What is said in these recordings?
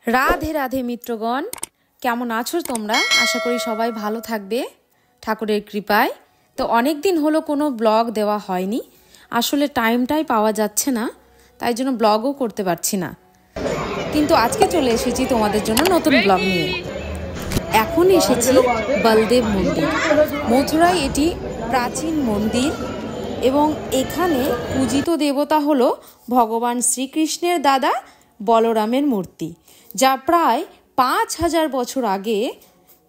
राधे राधे मित्रगण केमन आछो तोमरा आशा करी सबाई भालो थाकबे ठाकुरेर कृपाय। तो अनेक दिन हलो कोनो ब्लग देवा हयनि, आसले टाइमटाई पावा जाच्छे ना, ताई जोन्नो ब्लगও करते पारछि ना। किन्तु आजके चले एसेछि तोमादेर जोन्नो नतुन ब्लग निये। एखन एसेछि बलदेव मंदिर। मथुराय एटी प्राचीन मंदिर एबं एखाने पूजित देवता हलो भगवान श्रीकृष्णेर दादा बलरामेर मूर्ति, जा प्राय 5000 बछर आगे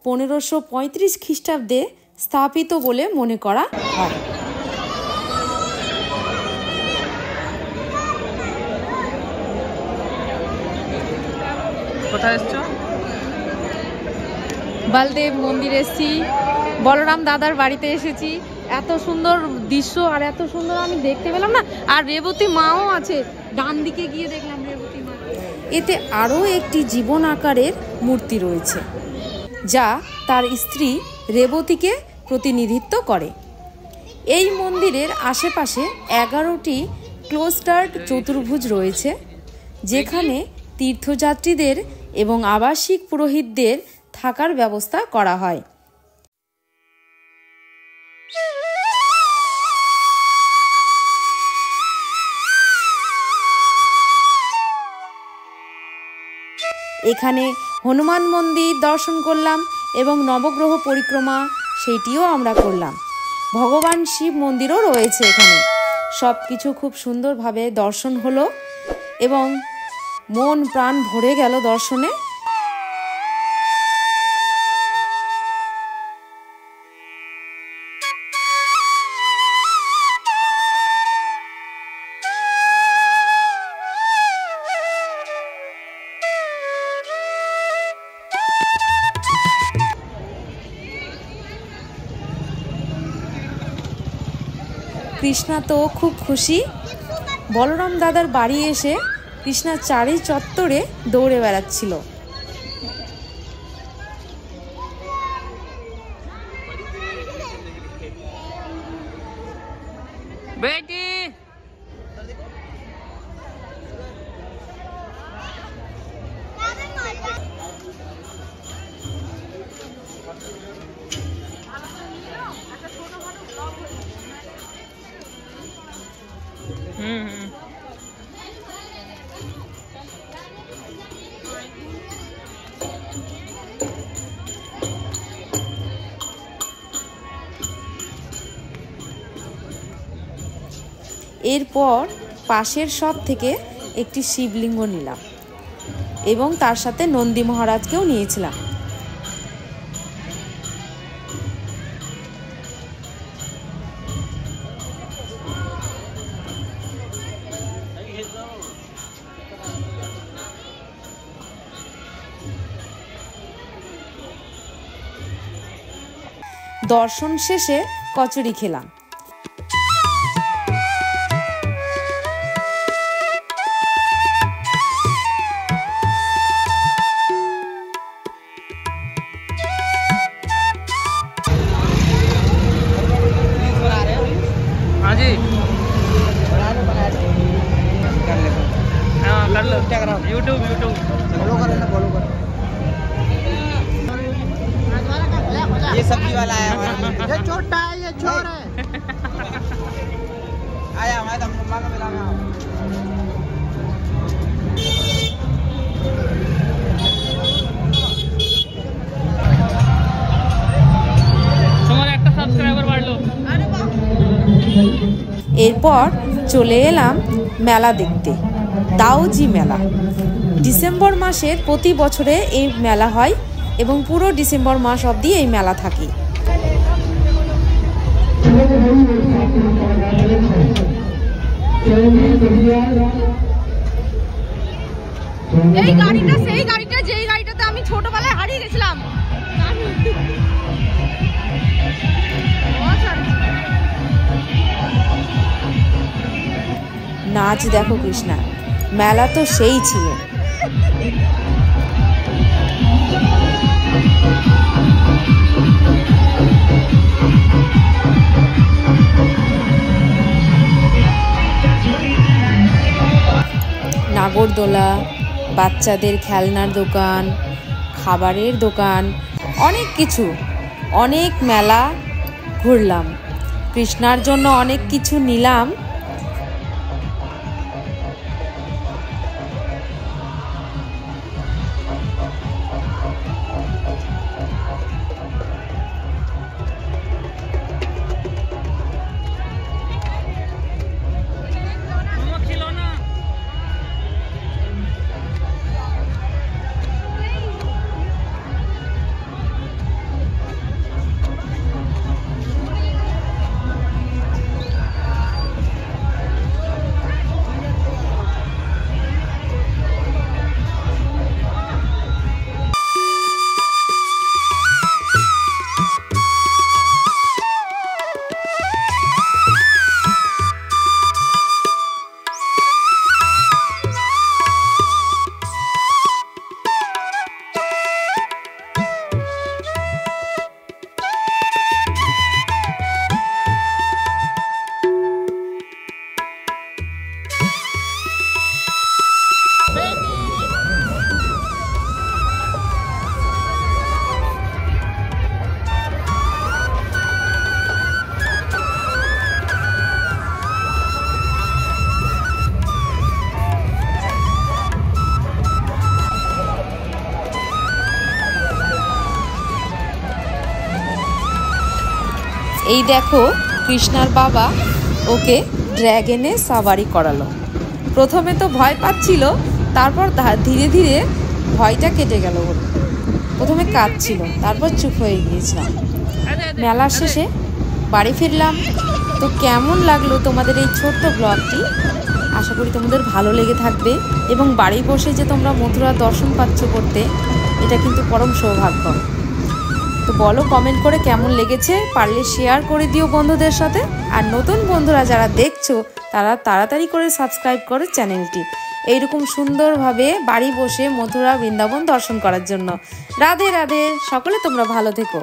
1535 ख्रिस्टाब्दे स्थापित बोले मने करा हय। कोथाय एসেছো? बलदेव मंदिर एসেছি, बलराम दादार बाड़ीते एসেছি। এত সুন্দর দৃশ্য আর এত সুন্দর আমি দেখতে পেলাম না। আর রেবতী মাও আছে, ডান দিকে গিয়ে দেখলাম রেবতী মা। এতে আরও একটি জীবন আকারের মূর্তি রয়েছে যা তার স্ত্রী রেবতীকে প্রতিনিধিত্ব করে। এই মন্দিরের আশেপাশে 11টি ক্লোস্টার্ড চতুর্ভুজ রয়েছে, যেখানে তীর্থযাত্রীদের এবং আবাসিক পুরোহিতদের থাকার ব্যবস্থা করা হয়। এখানে হনুমান মন্দির দর্শন করলাম এবং নবগ্রহ পরিক্রমা সেটিও আমরা করলাম। ভগবান শিব মন্দিরও রয়েছে এখানে। সব কিছু খুব সুন্দরভাবে দর্শন হলো এবং মন প্রাণ ভরে গেল দর্শনে। কৃষ্ণা তো খুব খুশি। বলরাম দাদার বাড়ি এসে কৃষ্ণা চারি চত্বরে দৌড়ে বেড়াচ্ছিল। बेटी এরপর পাশের সব থেকে একটি শিবলিঙ্গ নিলাম এবং তার সাথে নন্দী মহারাজকেও নিয়েছিলাম। দর্শন শেষে কচুরি খেলাম। यूट्यूब फॉलो कर लेना, फॉलो कर। ये सब्जी वाला है हमारा। ये छोटा है, ये चोर है। आया हमारे तो मम्मा का मिला ना। তোমার একটা সাবস্ক্রাইবার বাড়লো। এরপর চলে এলাম মেলা দেখতে, দাউজি মেলা। ডিসেম্বর মাসের প্রতি বছরে এই মেলা হয় এবং পুরো ডিসেম্বর মাস অবধি এই মেলা থাকে। এই গাড়িটা সেই গাড়িটা যেই গাড়িটাতে আমি ছোটবেলায় হারিয়ে গেছিলাম। নাচ দেখো কৃষ্ণা, মেলা তো সেই ছিল। নাগরদোলা, বাচ্চাদের খেলনার দোকান, খাবারের দোকান, অনেক কিছু, অনেক মেলা ঘুরলাম। কৃষ্ণার জন্য অনেক কিছু নিলাম। এই দেখো কৃষ্ণার বাবা ওকে ড্র্যাগনে সাওয়ারি করালো। প্রথমে তো ভয় পাচ্ছিল, তারপর ধীরে ধীরে ভয়টা কেটে গেল ওর। প্রথমে কাঁদছিল, তারপর চুপ হয়ে গিয়েছিলাম। মেলার শেষে বাড়ি ফিরলাম। তো কেমন লাগলো তোমাদের এই ছোট্ট ব্লগটি? আশা করি তোমাদের ভালো লেগে থাকবে এবং বাড়ি বসে যে তোমরা মথুরা দর্শন পাচ্ছ করতে, এটা কিন্তু পরম সৌভাগ্য। তো বলো কমেন্ট করে কেমন লেগেছে, পারলে শেয়ার করে দিও বন্ধুদের সাথে। আর নতুন বন্ধুরা যারা দেখছো তারা তাড়াতাড়ি করে সাবস্ক্রাইব করো চ্যানেলটি, এইরকম সুন্দরভাবে বাড়ি বসে মথুরা বৃন্দাবন দর্শন করার জন্য। রাধে রাধে, সকলে তোমরা ভালো থেকো।